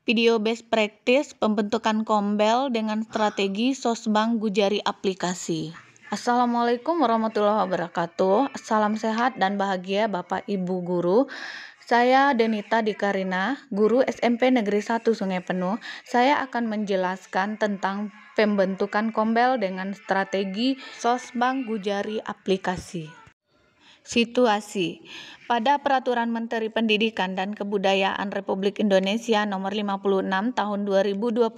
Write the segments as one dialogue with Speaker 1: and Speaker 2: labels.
Speaker 1: Video best practice pembentukan kombel dengan strategi Sosbang Gujari aplikasi. Assalamualaikum warahmatullahi wabarakatuh. Salam sehat dan bahagia Bapak Ibu guru. Saya Denita Dikarina, guru SMP Negeri 1 Sungai Penuh. Saya akan menjelaskan tentang pembentukan kombel dengan strategi Sosbang Gujari aplikasi. Situasi. Pada Peraturan Menteri Pendidikan dan Kebudayaan Republik Indonesia Nomor 56 Tahun 2022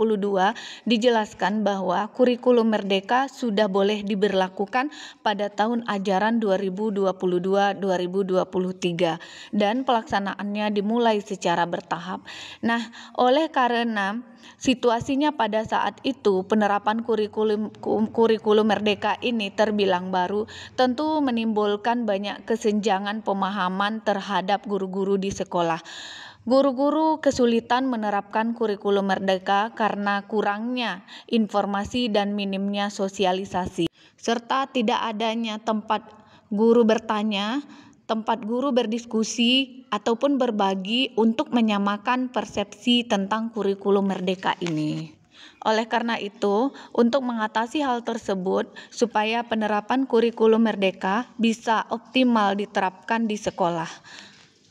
Speaker 1: dijelaskan bahwa kurikulum merdeka sudah boleh diberlakukan pada tahun ajaran 2022-2023 dan pelaksanaannya dimulai secara bertahap. Nah, oleh karena situasinya pada saat itu penerapan kurikulum merdeka ini terbilang baru, tentu menimbulkan banyak kesenjangan pemahaman terhadap guru-guru di sekolah. Guru-guru kesulitan menerapkan kurikulum merdeka karena kurangnya informasi dan minimnya sosialisasi, serta tidak adanya tempat guru bertanya, tempat guru berdiskusi, ataupun berbagi untuk menyamakan persepsi tentang kurikulum merdeka ini. Oleh karena itu, untuk mengatasi hal tersebut, supaya penerapan kurikulum merdeka bisa optimal diterapkan di sekolah,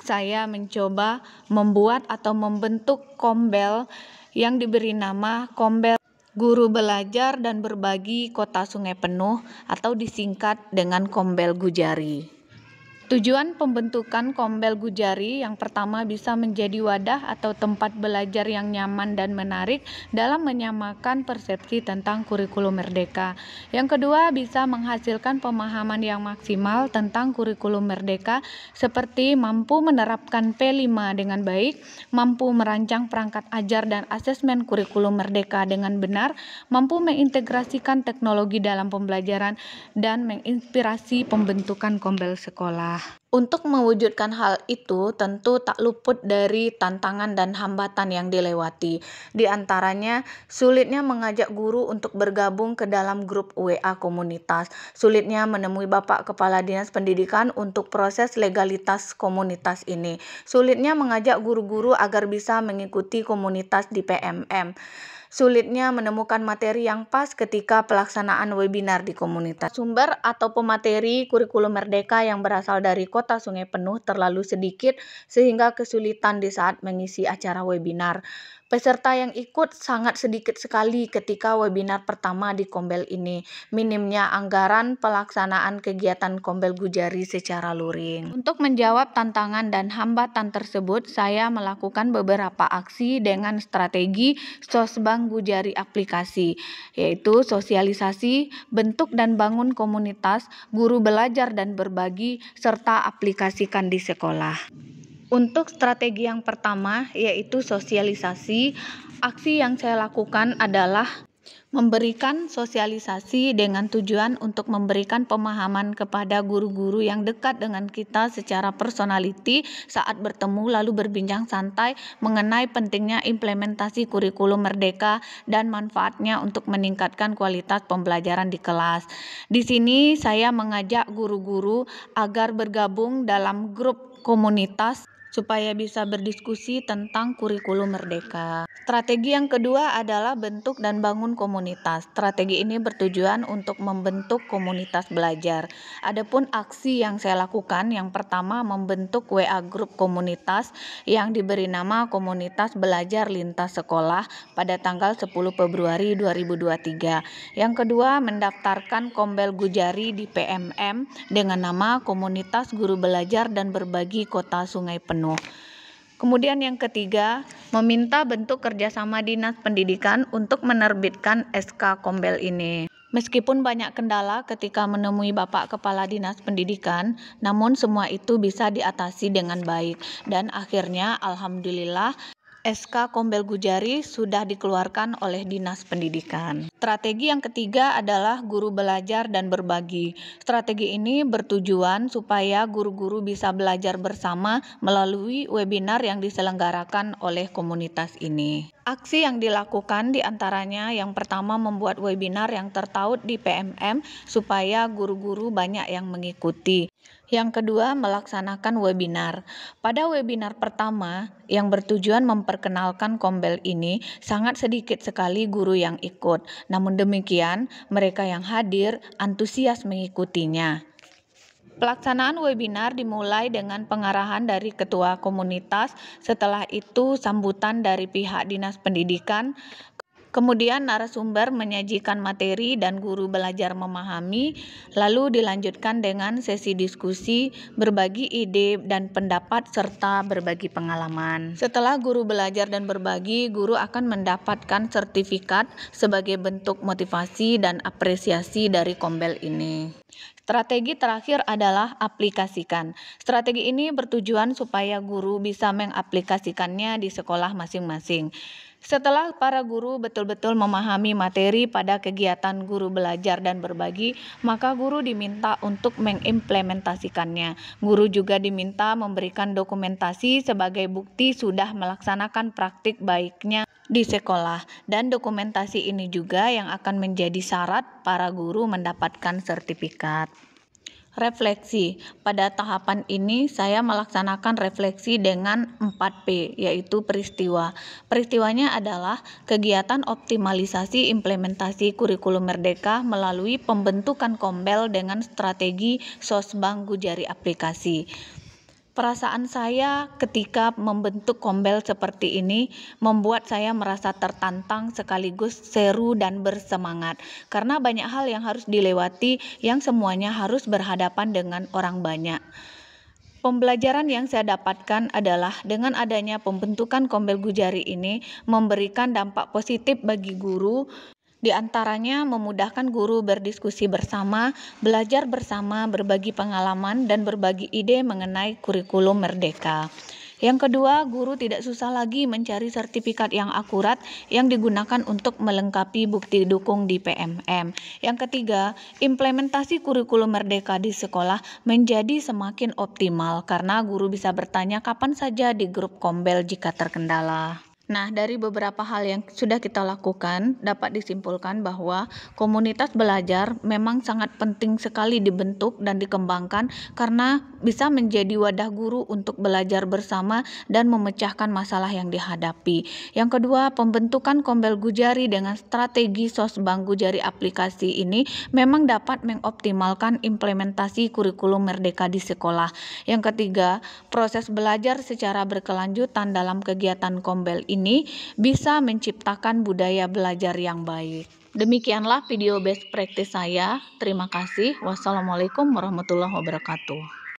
Speaker 1: saya mencoba membuat atau membentuk kombel yang diberi nama Kombel Guru Belajar dan Berbagi Kota Sungai Penuh atau disingkat dengan Kombel Gujari. Tujuan pembentukan Kombel Gujari yang pertama bisa menjadi wadah atau tempat belajar yang nyaman dan menarik dalam menyamakan persepsi tentang kurikulum merdeka. Yang kedua bisa menghasilkan pemahaman yang maksimal tentang kurikulum merdeka seperti mampu menerapkan P5 dengan baik, mampu merancang perangkat ajar dan asesmen kurikulum merdeka dengan benar, mampu mengintegrasikan teknologi dalam pembelajaran, dan menginspirasi pembentukan kombel sekolah. Untuk mewujudkan hal itu tentu tak luput dari tantangan dan hambatan yang dilewati. Di antaranya, sulitnya mengajak guru untuk bergabung ke dalam grup WA komunitas, sulitnya menemui Bapak Kepala Dinas Pendidikan untuk proses legalitas komunitas ini, sulitnya mengajak guru-guru agar bisa mengikuti komunitas di PMM, sulitnya menemukan materi yang pas ketika pelaksanaan webinar di komunitas. Sumber atau pemateri kurikulum merdeka yang berasal dari Kota Sungai Penuh terlalu sedikit sehingga kesulitan di saat mengisi acara webinar. Peserta yang ikut sangat sedikit sekali ketika webinar pertama di Kombel ini. Minimnya anggaran pelaksanaan kegiatan Kombel Gujari secara luring. Untuk menjawab tantangan dan hambatan tersebut, saya melakukan beberapa aksi dengan strategi Sosbang Gujari aplikasi, yaitu sosialisasi, bentuk dan bangun komunitas, guru belajar dan berbagi, serta aplikasikan di sekolah. Untuk strategi yang pertama, yaitu sosialisasi, aksi yang saya lakukan adalah memberikan sosialisasi dengan tujuan untuk memberikan pemahaman kepada guru-guru yang dekat dengan kita secara personality saat bertemu lalu berbincang santai mengenai pentingnya implementasi kurikulum merdeka dan manfaatnya untuk meningkatkan kualitas pembelajaran di kelas. Di sini saya mengajak guru-guru agar bergabung dalam grup komunitas supaya bisa berdiskusi tentang kurikulum merdeka. Strategi yang kedua adalah bentuk dan bangun komunitas. Strategi ini bertujuan untuk membentuk komunitas belajar. Adapun aksi yang saya lakukan, yang pertama membentuk WA grup komunitas yang diberi nama Komunitas Belajar Lintas Sekolah pada tanggal 10 Februari 2023. Yang kedua, mendaftarkan Kombel Gujari di PMM dengan nama Komunitas Guru Belajar dan Berbagi Kota Sungai Penuh. Kemudian yang ketiga, meminta bentuk kerjasama Dinas Pendidikan untuk menerbitkan SK Kombel ini. Meskipun banyak kendala ketika menemui Bapak Kepala Dinas Pendidikan, namun semua itu bisa diatasi dengan baik. Dan akhirnya alhamdulillah SK Kombel Gujari sudah dikeluarkan oleh Dinas Pendidikan. Strategi yang ketiga adalah guru belajar dan berbagi. Strategi ini bertujuan supaya guru-guru bisa belajar bersama melalui webinar yang diselenggarakan oleh komunitas ini. Aksi yang dilakukan diantaranya yang pertama membuat webinar yang tertaut di PMM supaya guru-guru banyak yang mengikuti. Yang kedua, melaksanakan webinar. Pada webinar pertama, yang bertujuan memperkenalkan Kombel ini, sangat sedikit sekali guru yang ikut. Namun demikian, mereka yang hadir antusias mengikutinya. Pelaksanaan webinar dimulai dengan pengarahan dari ketua komunitas, setelah itu sambutan dari pihak Dinas Pendidikan. Kemudian narasumber menyajikan materi dan guru belajar memahami, lalu dilanjutkan dengan sesi diskusi, berbagi ide dan pendapat, serta berbagi pengalaman. Setelah guru belajar dan berbagi, guru akan mendapatkan sertifikat sebagai bentuk motivasi dan apresiasi dari Kombel ini. Strategi terakhir adalah aplikasikan. Strategi ini bertujuan supaya guru bisa mengaplikasikannya di sekolah masing-masing. Setelah para guru betul-betul memahami materi pada kegiatan guru belajar dan berbagi, maka guru diminta untuk mengimplementasikannya. Guru juga diminta memberikan dokumentasi sebagai bukti sudah melaksanakan praktik baiknya di sekolah, dan dokumentasi ini juga yang akan menjadi syarat para guru mendapatkan sertifikat. Refleksi. Pada tahapan ini saya melaksanakan refleksi dengan 4P, yaitu peristiwa. Peristiwanya adalah kegiatan optimalisasi implementasi kurikulum Merdeka melalui pembentukan Kombel dengan strategi Sosbang Gujari aplikasi. Perasaan saya ketika membentuk Kombel seperti ini membuat saya merasa tertantang sekaligus seru dan bersemangat, karena banyak hal yang harus dilewati yang semuanya harus berhadapan dengan orang banyak. Pembelajaran yang saya dapatkan adalah dengan adanya pembentukan Kombel Gujari ini memberikan dampak positif bagi guru. Di antaranya memudahkan guru berdiskusi bersama, belajar bersama, berbagi pengalaman, dan berbagi ide mengenai kurikulum Merdeka. Yang kedua, guru tidak susah lagi mencari sertifikat yang akurat yang digunakan untuk melengkapi bukti dukung di PMM. Yang ketiga, implementasi kurikulum Merdeka di sekolah menjadi semakin optimal karena guru bisa bertanya kapan saja di grup Kombel jika terkendala. Nah, dari beberapa hal yang sudah kita lakukan, dapat disimpulkan bahwa komunitas belajar memang sangat penting sekali dibentuk dan dikembangkan karena bisa menjadi wadah guru untuk belajar bersama dan memecahkan masalah yang dihadapi. Yang kedua, pembentukan Kombel Gujari dengan strategi Sosbang Gujari aplikasi ini memang dapat mengoptimalkan implementasi kurikulum Merdeka di sekolah. Yang ketiga, proses belajar secara berkelanjutan dalam kegiatan Kombel ini bisa menciptakan budaya belajar yang baik. Demikianlah video best practice saya. Terima kasih. Wassalamualaikum warahmatullahi wabarakatuh.